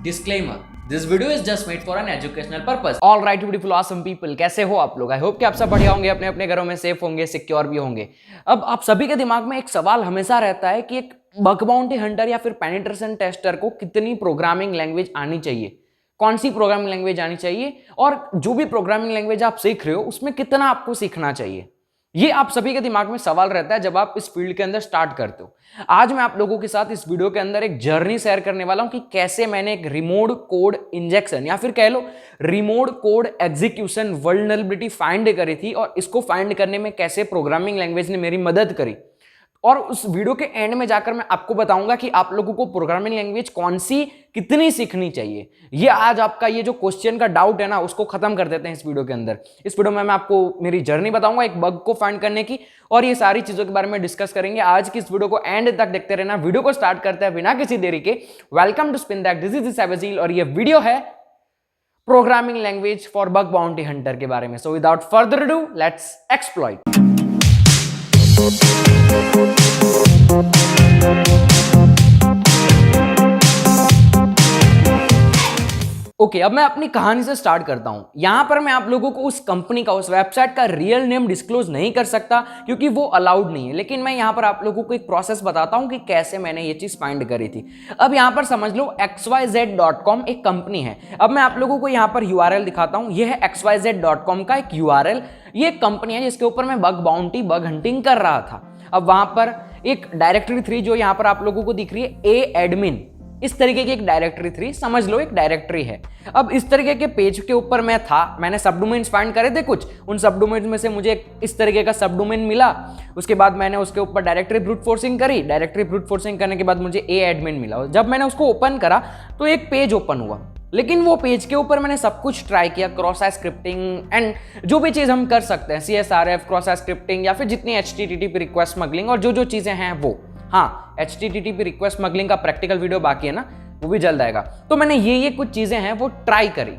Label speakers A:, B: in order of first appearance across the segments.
A: Disclaimer. This video is just made for an educational purpose. All right, beautiful, awesome people. कैसे हो आप लोग? I hope कि आप सब बढ़िया होंगे, अपने अपने घरों में सेफ होंगे, सिक्योर भी होंगे। अब आप सभी के दिमाग में एक सवाल हमेशा रहता है कि एक बग बाउंटी हंटर या फिर पेनिट्रेशन टेस्टर को कितनी प्रोग्रामिंग लैंग्वेज आनी चाहिए, कौन सी प्रोग्रामिंग लैंग्वेज आनी चाहिए, और जो भी प्रोग्रामिंग लैंग्वेज आप सीख रहे हो उसमें कितना आपको सीखना चाहिए। ये आप सभी के दिमाग में सवाल रहता है जब आप इस फील्ड के अंदर स्टार्ट करते हो। आज मैं आप लोगों के साथ इस वीडियो के अंदर एक जर्नी शेयर करने वाला हूं कि कैसे मैंने एक रिमोट कोड इंजेक्शन या फिर कह लो remote code execution vulnerability find करी थी, और इसको फाइंड करने में कैसे प्रोग्रामिंग लैंग्वेज ने मेरी मदद करी। और उस वीडियो के एंड में जाकर मैं आपको बताऊंगा कि आप लोगों को प्रोग्रामिंग लैंग्वेज कौन सी कितनी सीखनी चाहिए। ये आज आपका ये जो क्वेश्चन का डाउट है ना, उसको खत्म कर देते हैं इस वीडियो के अंदर। इस वीडियो में मैं आपको मेरी जर्नी बताऊंगा एक बग को फाइंड करने की, और ये सारी चीजों के बारे में डिस्कस करेंगे। आज की इस वीडियो को एंड तक देखते रहना। वीडियो को स्टार्ट करते हैं बिना किसी देरी के। Welcome to spin that, this is सैवेजील, और ये वीडियो है programming language for bug bounty hunter के बारे में। So without further ado, let's exploit. Okay, अब मैं अपनी कहानी से स्टार्ट करता हूं। यहां पर मैं आप लोगों को उस कंपनी का, उस वेबसाइट का रियल नेम डिस्क्लोज नहीं कर सकता क्योंकि वो अलाउड नहीं है, लेकिन मैं यहां पर आप लोगों को एक प्रोसेस बताता हूं कि कैसे मैंने ये चीज फाइंड करी थी। अब यहां पर समझ लो xyz.com एक कंपनी है। अब मैं आप लोगों को यहां पर यूआरएल दिखाता हूं। ये है xyz.com का एक यूआरएल। ये एक कंपनी है जिसके ऊपर मैं बग बाउंटी, बग हंटिंग कर रहा था। अब वहां पर एक डायरेक्टरी थी जो यहां पर आप लोगों को दिख रही है, ए एडमिन, इस तरीके की एक डायरेक्टरी थी, समझ लो एक डायरेक्टरी है। अब इस तरीके के पेज के ऊपर मैं था, मैंने सब डोमेन्स फाइंड करे थे कुछ, उन सब डोमेन्स में से मुझे इस तरीके का सब डोमेन मिला। उसके बाद मैंने उसके ऊपर डायरेक्टरी ब्रूट फोर्सिंग करी। डायरेक्ट्री ब्रूट फोर्सिंग करने के बाद मुझे ए एडमिन मिला। जब मैंने उसको ओपन करा तो एक पेज ओपन हुआ, लेकिन वो पेज के ऊपर मैंने सब कुछ ट्राई किया, क्रॉस साइट स्क्रिप्टिंग एंड जो भी चीज़ हम कर सकते हैं, CSRF, क्रॉस साइट स्क्रिप्टिंग या फिर जितनी HTTP रिक्वेस्ट स्मगलिंग और जो चीज़ें हैं वो। हाँ, HTTP रिक्वेस्ट स्मगलिंग का प्रैक्टिकल वीडियो बाकी है ना, वो भी जल्द आएगा। तो मैंने ये कुछ चीज़ें हैं वो ट्राई करी।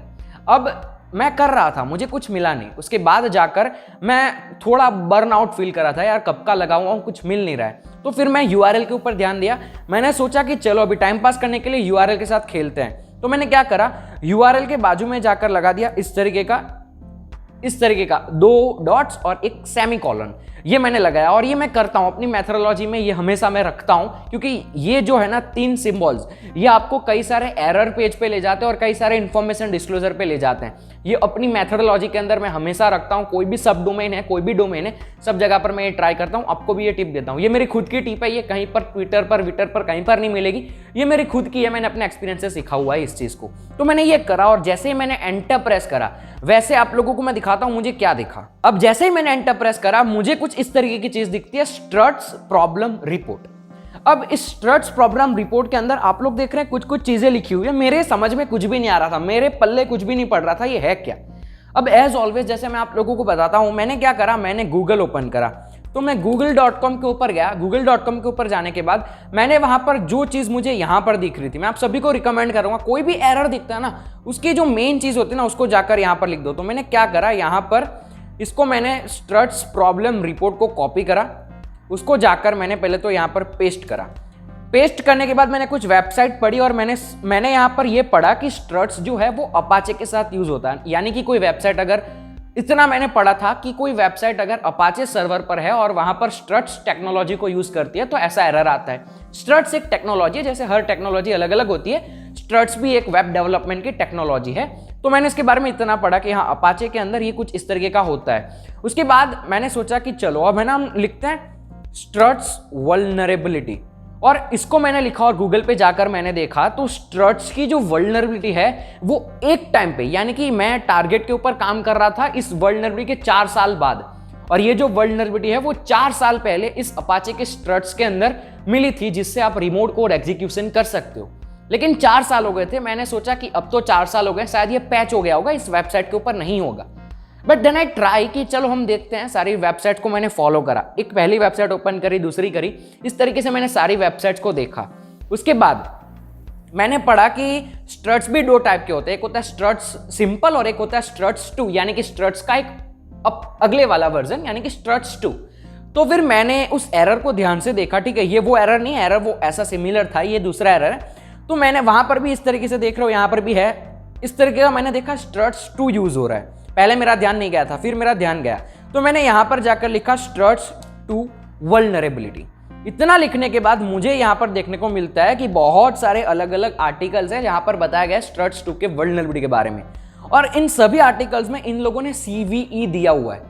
A: अब मैं कर रहा था, मुझे कुछ मिला नहीं। उसके बाद जाकर मैं थोड़ा बर्न आउट फील कर रहा था, यार कब का लगाऊंगा, कुछ मिल नहीं रहा है। तो फिर मैं URL के ऊपर ध्यान दिया। मैंने सोचा कि चलो अभी टाइम पास करने के लिए URL के साथ खेलते हैं। तो मैंने क्या करा, URL के बाजू में जाकर लगा दिया इस तरीके का 2 डॉट्स और एक सेमीकोलन, ये मैंने लगाया। और ये मैं करता हूं अपनी मेथोडोलॉजी में, ये हमेशा मैं रखता हूं क्योंकि ये जो है ना 3 सिंबल्स, ये आपको कई सारे एरर पेज पे ले जाते हैं और कई सारे इंफॉर्मेशन डिस्क्लोजर पे ले जाते हैं। ये अपनी मेथोडोलॉजी के अंदर मैं हमेशा रखता हूं। कोई भी सब डोमेन है, कोई भी डोमेन है, सब जगह पर मैं ये ट्राई करता हूं। आपको भी ये टिप देता हूं। ये मेरी खुद की टिप है, ये कहीं पर ट्विटर पर विटर पर कहीं पर नहीं मिलेगी। ये मेरी खुद की है, मैंने अपने एक्सपीरियंस से सीखा हुआ है इस चीज को। तो मैंने ये करा, और जैसे ही मैंने एंटर प्रेस करा वैसे आप लोगों को मैं दिखाता हूं मुझे क्या दिखा। अब जैसे ही मैंने एंटर प्रेस करा मुझे कुछ इस तरीके की चीज दिखती है, स्ट्रट्स प्रॉब्लम रिपोर्ट। अब इस स्ट्रट्स प्रॉब्लम रिपोर्ट के अंदर आप लोग देख रहे हैं कुछ चीजें लिखी हुई है। मेरे समझ में कुछ भी नहीं आ रहा था, मेरे पल्ले कुछ भी नहीं पड़ रहा था, ये है क्या। अब एज ऑलवेज जैसे मैं आप लोगों को बताता हूं, मैंने क्या करा, मैंने गूगल ओपन करा। तो मैं google.com के ऊपर गया। google.com के ऊपर जाने के बाद मैंने वहां पर जो चीज मुझे यहां पर दिख रही थी, मैं आप सभी को रिकमेंड करूंगा, कोई भी एरर दिखता है ना, उसकी जो मेन चीज होती है ना, उसको जाकर यहां पर लिख दो। तो मैंने क्या करा, यहां पर इसको मैंने स्ट्रट्स प्रॉब्लम रिपोर्ट को कॉपी करा, उसको जाकर मैंने पहले तो यहां पर पेस्ट करा। पेस्ट करने के बाद मैंने कुछ वेबसाइट पढ़ी, और मैंने यहां पर यह पढ़ा कि स्ट्रट्स जो है वो अपाचे के साथ यूज होता है। यानी कि कोई वेबसाइट अगर, इतना मैंने पढ़ा था कि कोई वेबसाइट अगर अपाचे सर्वर पर है और वहां पर स्ट्रट्स टेक्नोलॉजी को यूज करती है तो ऐसा एरर आता है। स्ट्रट्स एक टेक्नोलॉजी है, जैसे हर टेक्नोलॉजी अलग अलग होती है, स्ट्रट्स भी एक वेब डेवलपमेंट की टेक्नोलॉजी है। तो मैंने इसके बारे में इतना पढ़ा कि हाँ, अपाचे के अंदर ये कुछ इस तरीके का होता है। उसके बाद मैंने सोचा कि चलो अब है ना हम लिखते हैं स्ट्रट्स वल्नरेबिलिटी, और इसको मैंने लिखा और गूगल पे जाकर मैंने देखा तो स्ट्रट्स की जो वल्नरेबिलिटी है वो एक टाइम पे, यानी कि मैं टारगेट के ऊपर काम कर रहा था इस वल्नरेबिलिटी के 4 साल बाद, और ये जो वल्नरेबिलिटी है वो 4 साल पहले इस अपाचे के स्ट्रट्स के अंदर मिली थी, जिससे आप रिमोट कोड एग्जीक्यूशन कर सकते हो। लेकिन 4 साल हो गए थे। मैंने सोचा कि अब तो 4 साल हो गए, शायद ये पैच हो गया होगा, इस वेबसाइट के ऊपर नहीं होगा। बट देन आई ट्राई कि चलो हम देखते हैं। सारी वेबसाइट को मैंने फॉलो करा, एक पहली वेबसाइट ओपन करी, दूसरी करी, इस तरीके से मैंने सारी वेबसाइट्स को देखा। उसके बाद मैंने पढ़ा कि स्ट्रट्स भी 2 टाइप के होते हैं, एक होता है स्ट्रट्स सिंपल और एक होता है स्ट्रट्स 2, यानी कि स्ट्रट्स का एक अगले वाला वर्जन, यानी कि स्ट्रट्स 2। तो फिर मैंने उस एरर को ध्यान से देखा, ठीक है ये वो एरर नहीं, एरर वो ऐसा सिमिलर था, ये दूसरा एरर है। तो मैंने वहां पर भी इस तरीके से देख रहा हूं, यहां पर भी है इस तरीके का। मैंने देखा struts2 यूज हो रहा है, पहले मेरा ध्यान नहीं गया था, फिर मेरा ध्यान गया, तो मैंने यहां पर जाकर लिखा struts2 vulnerability। इतना लिखने के बाद मुझे यहां पर देखने को मिलता है कि बहुत सारे अलग अलग आर्टिकल्स हैं जहां पर बताया गया struts2 के vulnerability के बारे में, और इन सभी आर्टिकल्स में इन लोगों ने CVE दिया हुआ है।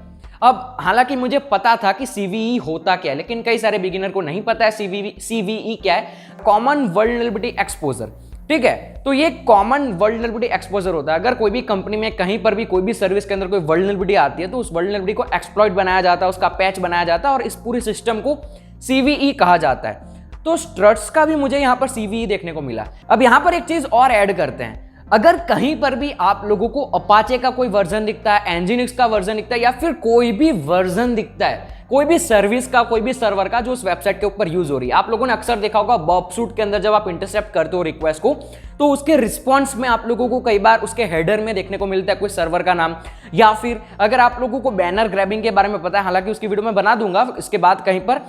A: अब हालांकि मुझे पता था कि CVE होता क्या है, लेकिन कई सारे बिगिनर को नहीं पता है CVE क्या है, कॉमन वल्नरेबिलिटी एक्सपोजर। ठीक है, तो ये कॉमन वल्नरेबिलिटी एक्सपोजर होता है। अगर कोई भी कंपनी में कहीं पर भी कोई भी सर्विस के अंदर कोई वल्नरेबिलिटी आती है तो उस वल्नरेबिलिटी को एक्सप्लॉइट बनाया जाता है, उसका पैच बनाया जाता है, और इस पूरे सिस्टम को CVE कहा जाता है। तो स्ट्रट्स का भी मुझे यहां पर CVE देखने को मिला। अब यहां पर एक चीज और ऐड करते हैं, अगर कहीं पर भी आप लोगों को अपाचे का कोई वर्जन दिखता है, एनजीनिक्स का वर्जन दिखता है, या फिर कोई भी वर्जन दिखता है, कोई भी सर्विस का, कोई भी सर्वर का जो उस वेबसाइट के ऊपर यूज हो रही है, आप लोगों ने अक्सर देखा होगा बॉबसूट के अंदर जब आप इंटरसेप्ट करते हो रिक्वेस्ट को, तो उसके रिस्पॉन्स में आप लोगों को कई बार उसके हेडर में देखने को मिलता है कोई सर्वर का नाम, या फिर अगर आप लोगों को बैनर ग्रैबिंग के बारे में पता है, हालांकि उसकी वीडियो मैं बना दूंगा इसके बाद कहीं पर,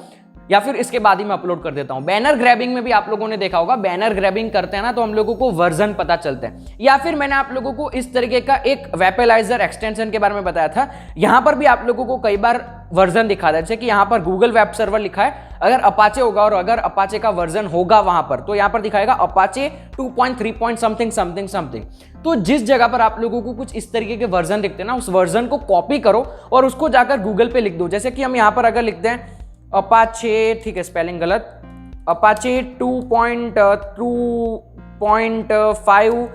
A: या फिर इसके बाद ही मैं अपलोड कर देता हूं। बैनर ग्रैबिंग में भी आप लोगों ने देखा होगा, बैनर ग्रैबिंग करते हैं ना तो हम लोगों को वर्जन पता चलते हैं। या फिर मैंने आप लोगों को इस तरीके का एक वेबलाइजर एक्सटेंशन के बारे में बताया था, यहां पर भी आप लोगों को कई बार वर्जन दिखा था, जैसे कि यहां पर गूगल वेब सर्वर लिखा है, अगर अपाचे होगा और अगर अपाचे का वर्जन होगा वहां पर, तो यहां पर दिखाएगा अपाचे 2.3 समथिंग समथिंग समथिंग। तो जिस जगह पर आप लोगों को कुछ इस तरीके के वर्जन दिखते हैं ना, उस वर्जन को कॉपी करो और उसको जाकर गूगल पे लिख दो। जैसे कि हम यहां पर अगर लिखते हैं अपाचे, ठीक है स्पेलिंग गलत, अपाचे 2.2.5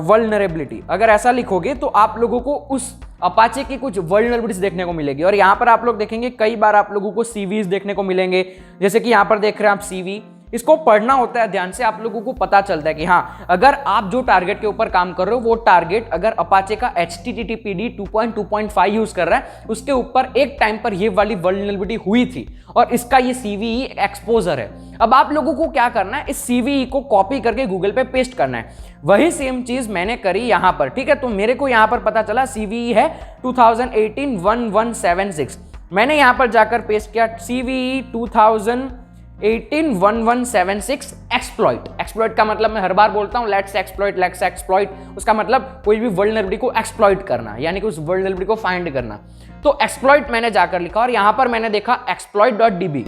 A: वल्नरेबिलिटी, अगर ऐसा लिखोगे तो आप लोगों को उस अपाचे की कुछ वल्नरेबिलिटीज देखने को मिलेगी। और यहां पर आप लोग देखेंगे कई बार आप लोगों को CVs देखने को मिलेंगे, जैसे कि यहां पर देख रहे हैं आप CV, इसको पढ़ना होता है ध्यान से, आप लोगों को पता चलता है कि हाँ, अगर आप जो टारगेट के ऊपर काम कर रहे हो वो टारगेट अगर अपाचे का HTTPD 2.2.5 यूज कर रहा है, उसके ऊपर एक टाइम पर ये वाली वल्नरेबिलिटी हुई थी और इसका ये CVE एक्सपोजर है। अब आप लोगों को क्या करना है, इस CVE को कॉपी करके गूगल पे पेस्ट करना है। वही सेम चीज मैंने करी यहां पर। ठीक है, तो मेरे को यहां पर पता चला CVE है 2018-1176। मैंने यहां पर जाकर पेस्ट किया CVE 2018-1176 एक्सप्लॉइट। एक्सप्लॉइट का मतलब मैं हर बार बोलता हूं, लेट्स एक्सप्लॉइट, उसका मतलब कोई भी वल्नरेबिलिटी को एक्सप्लॉइट करना, यानी कि उस वल्नरेबिलिटी को फाइंड करना। तो एक्सप्लॉइट मैंने जाकर लिखा और यहां पर मैंने देखा exploit.db।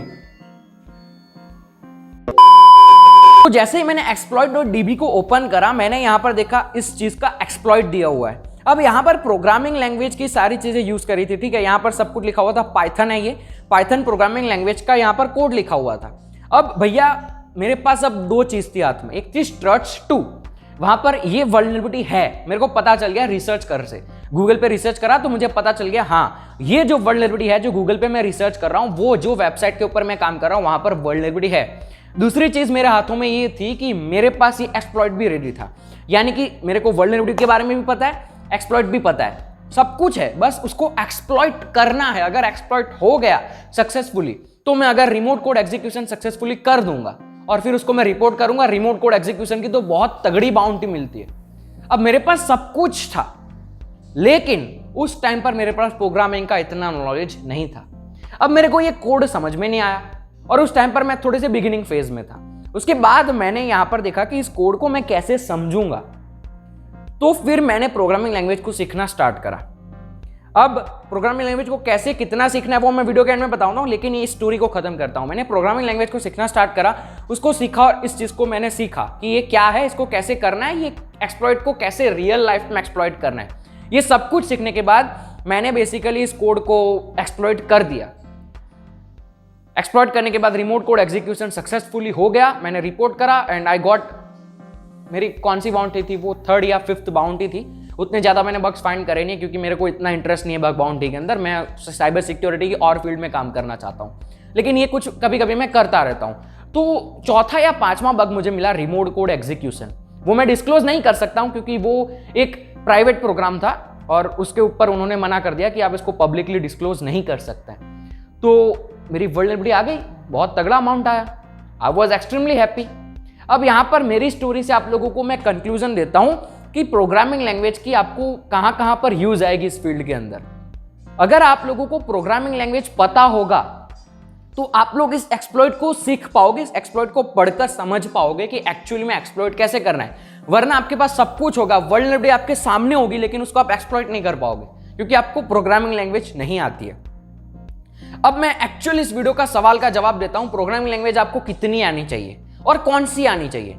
A: तो जैसे ही मैंने exploit.db को ओपन करा, मैंने यहां पर देखा इस चीज का एक्सप्लॉइट दिया हुआ है। अब यहां पर प्रोग्रामिंग लैंग्वेज की सारी चीजें यूज करी थी। ठीक है, यहां पर सब कुछ लिखा हुआ था, पाइथन है, ये पाइथन प्रोग्रामिंग लैंग्वेज का यहां पर कोड लिखा हुआ था। अब भैया मेरे पास अब दो चीज थी हाथ में, एक थी struts2, वहां पर ये वल्नरेबिलिटी है, मेरे को पता चल गया रिसर्च कर से, गूगल पे रिसर्च करा तो मुझे पता चल गया हाँ ये जो वल्नरेबिलिटी है जो गूगल पे मैं रिसर्च कर रहा हूं, वो जो वेबसाइट के ऊपर मैं काम कर रहा हूं वहां पर वल्नरेबिलिटी है। दूसरी चीज मेरे हाथों में ये थी कि मेरे पास ये एक्सप्लॉइट भी रेडी था, यानी कि मेरे को वल्नरेबिलिटी के बारे में भी पता है, एक्सप्लॉइट भी पता है, सब कुछ है, बस उसको एक्सप्लॉइट करना है। अगर एक्सप्लॉइट हो गया सक्सेसफुली तो मैं अगर रिमोट कोड एग्जीक्यूशन सक्सेसफुली कर दूंगा और फिर उसको मैं रिपोर्ट करूंगा, रिमोट कोड एग्जीक्यूशन की तो बहुत तगड़ी बाउंटी मिलती है। अब मेरे पास सब कुछ था, लेकिन उस टाइम पर मेरे पास प्रोग्रामिंग का इतना नॉलेज नहीं था। अब मेरे को ये कोड समझ में नहीं आया और उस टाइम पर मैं थोड़े से बिगिनिंग फेज में था। उसके बाद मैंने यहां पर देखा कि इस कोड को मैं कैसे समझूंगा, तो फिर मैंने प्रोग्रामिंग लैंग्वेज को सीखना स्टार्ट करा। अब प्रोग्रामिंग लैंग्वेज को कैसे कितना सीखना है वो मैं वीडियो के एंड में बताऊंगा, लेकिन ये स्टोरी को खत्म करता हूं। मैंने प्रोग्रामिंग लैंग्वेज को सीखना स्टार्ट करा, उसको सीखा और इस चीज को मैंने सीखा कि ये क्या है, इसको कैसे करना है, ये एक्सप्लॉइट को कैसे रियल लाइफ में एक्सप्लॉइट करना है। ये सब कुछ सीखने के बाद मैंने बेसिकली इस कोड को एक्सप्लॉइट कर दिया। एक्सप्लॉइट करने के बाद रिमोट कोड एग्जीक्यूशन सक्सेसफुली हो गया, मैंने रिपोर्ट करा एंड आई गॉट, मेरी कौन सी बाउंड्री थी वो 3rd या 5th बाउंड्री थी। उतने ज़्यादा मैंने बग्स फाइंड करे नहीं क्योंकि मेरे को इतना इंटरेस्ट नहीं है बग बाउंड्री के अंदर, मैं साइबर सिक्योरिटी की और फील्ड में काम करना चाहता हूँ, लेकिन ये कुछ कभी कभी मैं करता रहता हूँ। तो 4था या 5वां बग मुझे मिला रिमोट कोड एग्जीक्यूशन। वो मैं डिस्क्लोज नहीं कर सकता हूँ क्योंकि वो एक प्राइवेट प्रोग्राम था और उसके ऊपर उन्होंने मना कर दिया कि आप इसको पब्लिकली डिस्क्लोज नहीं कर सकते हैं। तो मेरी वल्नरेबिलिटी आ गई, बहुत तगड़ा अमाउंट आया, आई वॉज एक्सट्रीमली हैप्पी। अब यहाँ पर मेरी स्टोरी से आप लोगों को मैं कंक्लूजन देता हूँ कि प्रोग्रामिंग लैंग्वेज की आपको कहाँ कहाँ पर यूज आएगी इस फील्ड के अंदर। अगर आप लोगों को प्रोग्रामिंग लैंग्वेज पता होगा तो आप लोग इस एक्सप्लॉइट को सीख पाओगे, इस एक्सप्लॉइट को पढ़कर समझ पाओगे कि एक्चुअली में एक्सप्लॉइट कैसे करना है। वरना आपके पास सब कुछ होगा, वल्नरेबिलिटी आपके सामने होगी, लेकिन उसको आप एक्सप्लॉइट नहीं कर पाओगे क्योंकि आपको प्रोग्रामिंग लैंग्वेज नहीं आती है। अब मैं एक्चुअली इस वीडियो का सवाल का जवाब देता हूं, प्रोग्रामिंग लैंग्वेज आपको कितनी आनी चाहिए और कौन सी आनी चाहिए।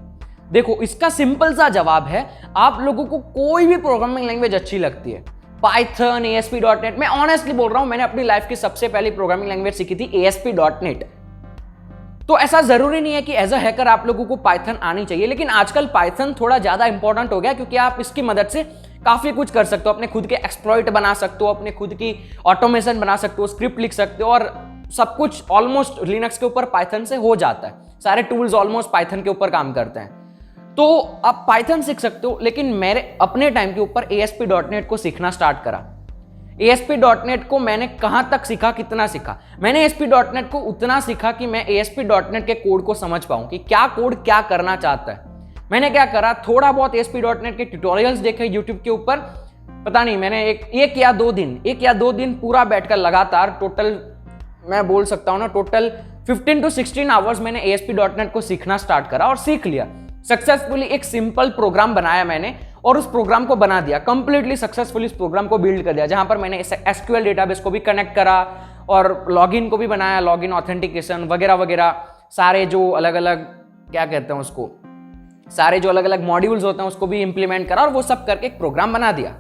A: देखो, इसका सिंपल सा जवाब है, आप लोगों को कोई भी प्रोग्रामिंग लैंग्वेज अच्छी लगती है, पाइथन, ASP.NET, मैं ऑनेस्टली बोल रहा हूं, मैंने अपनी लाइफ की सबसे पहली प्रोग्रामिंग लैंग्वेज सीखी थी ASP.NET। तो ऐसा जरूरी नहीं है कि एज अ हैकर आप लोगों को पाइथन आनी चाहिए, लेकिन आजकल पाइथन थोड़ा ज्यादा इंपॉर्टेंट हो गया क्योंकि आप इसकी मदद से काफी कुछ कर सकते हो, अपने खुद के एक्सप्लॉइट बना सकते हो, अपने खुद की ऑटोमेशन बना सकते हो, स्क्रिप्ट लिख सकते हो, और सब कुछ ऑलमोस्ट लिनक्स के ऊपर पाइथन से हो जाता है। सारे टूल्स ऑलमोस्ट पाइथन के ऊपर काम करते हैं, तो आप पाइथन सीख सकते हो। लेकिन मेरे अपने टाइम के ऊपर ASP.NET को सीखना स्टार्ट करा। ASP.NET को मैंने कहां तक सीखा, कितना सीखा? मैंने ASP.NET को उतना सीखा कि मैं ASP.NET के कोड को समझ पाऊं कि क्या कोड क्या करना चाहता है। मैंने क्या करा, थोड़ा बहुत ASP.NET के ट्यूटोरियल्स देखे YouTube के ऊपर। पता नहीं, मैंने एक या दो दिन पूरा बैठकर लगातार, टोटल मैं बोल सकता हूं ना, टोटल 15 to 16 आवर्स मैंने ASP.NET को सीखना स्टार्ट करा और सीख लिया सक्सेसफुली। एक सिंपल प्रोग्राम बनाया मैंने और उस प्रोग्राम को बना दिया, कंप्लीटली सक्सेसफुली इस प्रोग्राम को बिल्ड कर दिया, जहां पर मैंने SQL डेटाबेस को भी कनेक्ट करा और लॉगिन को भी बनाया, लॉगिन ऑथेंटिकेशन वगैरह वगैरह, सारे जो अलग अलग क्या कहते हैं उसको, सारे जो अलग अलग मॉड्यूल्स होते हैं उसको भी इंप्लीमेंट करा और वो सब करके एक प्रोग्राम बना दिया।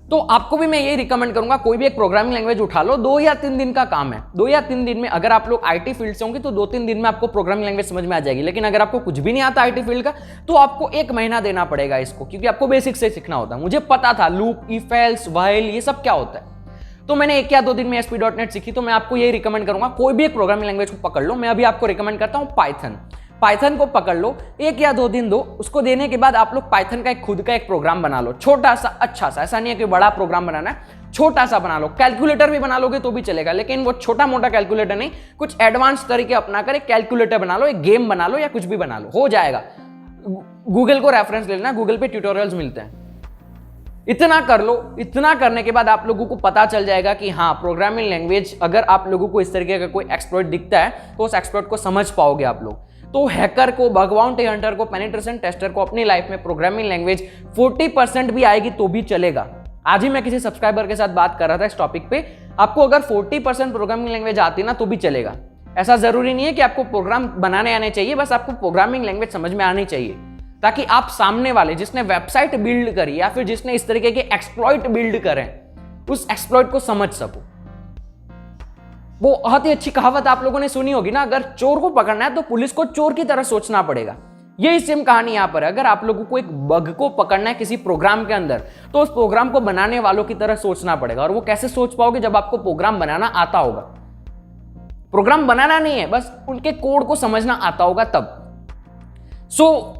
A: तो आपको भी मैं यही रिकमेंड करूंगा, कोई भी एक प्रोग्रामिंग लैंग्वेज उठा लो, 2 या 3 दिन का काम है। 2 या 3 दिन में, अगर आप लोग IT फील्ड से होंगे तो 2-3 दिन में आपको प्रोग्रामिंग लैंग्वेज समझ में आ जाएगी। लेकिन अगर आपको कुछ भी नहीं आता IT फील्ड का, तो आपको 1 महीना देना पड़ेगा इसको, क्योंकि आपको बेसिक से सीखना होता है। मुझे पता था लूप, इफ एल्स, व्हाइल, ये सब क्या होता है। तो मैंने 1 या 2 दिन में ASP.NET सीखी। तो मैं आपको यही रिकमेंड करूंगा, कोई भी एक प्रोग्रामिंग लैंग्वेज को पकड़ लो। मैं अभी आपको रिकमेंड करता हूं पाइथन को पकड़ लो, 1 या 2 दिन दो। उसको देने के बाद आप लोग पाइथन का खुद का एक प्रोग्राम बना लो, छोटा सा, अच्छा सा। ऐसा नहीं है कि बड़ा प्रोग्राम बनाना है, छोटा सा बना लो। कैलकुलेटर भी बना लोगे तो भी चलेगा, लेकिन वो छोटा मोटा कैलकुलेटर नहीं, कुछ एडवांस तरीके अपनाकर एक कैलकुलेटर बना लो, एक गेम बना लो या कुछ भी बना लो, हो जाएगा। गूगल को रेफरेंस लेना, गूगल पे ट्यूटोरियल्स मिलते हैं। इतना कर लो। इतना करने के बाद आप लोगों को पता चल जाएगा कि हाँ, प्रोग्रामिंग लैंग्वेज, अगर आप लोगों को इस तरीके का कोई एक्सप्लॉइट दिखता है तो उस एक्सप्लॉइट को समझ पाओगे आप लोग। तो हैकर को, भगवाउंटी हंटर को, पेनिट्रेशन टेस्टर को अपनी लाइफ में प्रोग्रामिंग लैंग्वेज 40% भी आएगी तो भी चलेगा। आज ही मैं किसी सब्सक्राइबर के साथ बात कर रहा था इस टॉपिक पे, आपको अगर 40% प्रोग्रामिंग लैंग्वेज आती ना तो भी चलेगा। ऐसा जरूरी नहीं है कि आपको प्रोग्राम बनाने आने चाहिए, बस आपको प्रोग्रामिंग लैंग्वेज समझ में आनी चाहिए, ताकि आप सामने वाले जिसने वेबसाइट बिल्ड करी या फिर जिसने इस तरीके के एक्सप्लॉइट बिल्ड करें, उस एक्सप्लॉइट को समझ सको। वो बहुत ही अच्छी कहावत आप लोगों ने सुनी होगी ना, अगर चोर को पकड़ना है तो पुलिस को चोर की तरह सोचना पड़ेगा। यही सेम कहानी यहां पर है। अगर आप लोगों को एक बग को पकड़ना है किसी प्रोग्राम के अंदर, तो उस प्रोग्राम को बनाने वालों की तरह सोचना पड़ेगा। और वो कैसे सोच पाओगे? जब आपको प्रोग्राम बनाना आता होगा। प्रोग्राम बनाना नहीं है, बस उनके कोड को समझना आता होगा तब।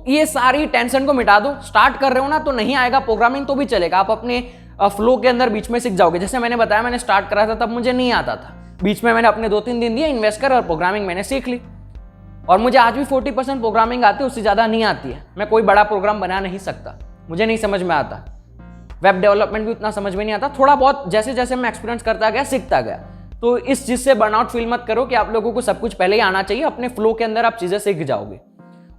A: ये सारी टेंशन को मिटा दो। स्टार्ट कर रहे हो ना तो नहीं आएगा प्रोग्रामिंग तो भी चलेगा, आप अपने फ्लो के अंदर बीच में सीख जाओगे। जैसे मैंने बताया, मैंने स्टार्ट करा था तब मुझे नहीं आता था, बीच में मैंने अपने 2-3 दिन दिए इन्वेस्ट कर और प्रोग्रामिंग मैंने सीख ली। और मुझे आज भी 40% प्रोग्रामिंग आती है, उससे ज़्यादा नहीं आती है। मैं कोई बड़ा प्रोग्राम बना नहीं सकता, मुझे नहीं समझ में आता। वेब डेवलपमेंट भी उतना समझ में नहीं आता, थोड़ा बहुत जैसे जैसे मैं एक्सपीरियंस करता गया, सीखता गया। तो इस चीज़ से बर्नआउट फील मत करो कि आप लोगों को सब कुछ पहले ही आना चाहिए। अपने फ्लो के अंदर आप चीज़ें सीख जाओगे।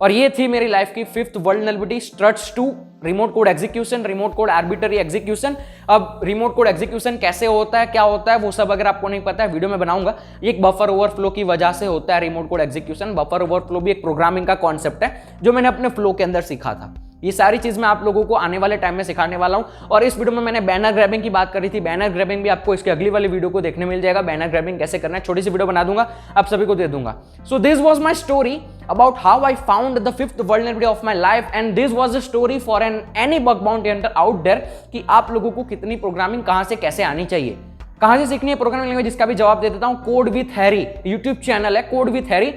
A: और ये थी मेरी लाइफ की 5th vulnerability, struts 2, remote code execution, remote code arbitrary execution. अब रिमोट कोड एग्जीक्यूशन कैसे होता है, क्या होता है, वो सब अगर आपको नहीं पता है वीडियो में बनाऊंगा। एक बफर ओवरफ्लो की वजह से होता है remote code execution. Buffer overflow भी एक प्रोग्रामिंग का कॉन्सेप्ट है जो मैंने अपने फ्लो के अंदर सीखा था। ये सारी चीज मैं आप लोगों को आने वाले टाइम में सिखाने वाला हूं। और इस वीडियो में मैंने बैनर ग्रैबिंग की बात करी थी। बैनर ग्रैबिंग भी आपको इसकी अगली वाली वीडियो को देखने मिल जाएगा। बैनर ग्रैबिंग कैसे करना है, छोटी सी वीडियो बना दूंगा, आप सभी को दे दूंगा। So this was my story about how I found the 5th vulnerability of my life, and this was a story for any bug bounty hunter out there कि आप लोगों को कितनी प्रोग्रामिंग कहां से कैसे आनी चाहिए, कहां से सीखनी है प्रोग्रामिंग लैंग्वेज। इसका भी जवाब दे देता हूं। Code with Harry YouTube channel है, कोड विथ हैरी,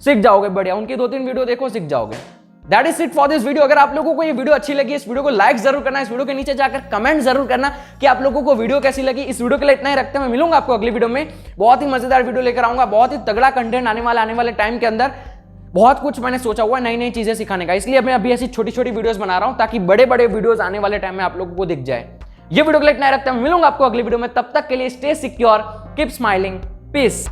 A: सीख जाओगे बढ़िया। उनकी 2-3 वीडियो देखो, सीख जाओगे। That is it for this video. अगर आप लोगों को ये वीडियो अच्छी लगी, इस वीडियो को लाइक जरूर करना, इस वीडियो के नीचे जाकर कमेंट जरूर करना कि आप लोगों को वीडियो कैसी लगी। इस वीडियो के लिए इतना ही रखते हैं, मैं मिलूंगा आपको अगली वीडियो में। बहुत ही मजेदार वीडियो लेकर आऊंगा, बहुत ही तगड़ा कंटेंट आने वाले टाइम के अंदर। बहुत कुछ मैंने सोचा हुआ है नई नई चीजें सिखाने का, इसलिए मैं अभी ऐसी छोटी छोटी वीडियोस बना रहा हूं ताकि बड़े बड़े वीडियोस आने वाले टाइम में आप लोगों को दिख जाए। ये वीडियो के लिए इतना ही रखते हैं, मिलूंगा आपको अगली वीडियो में। तब तक के लिए stay secure, keep smiling, piece.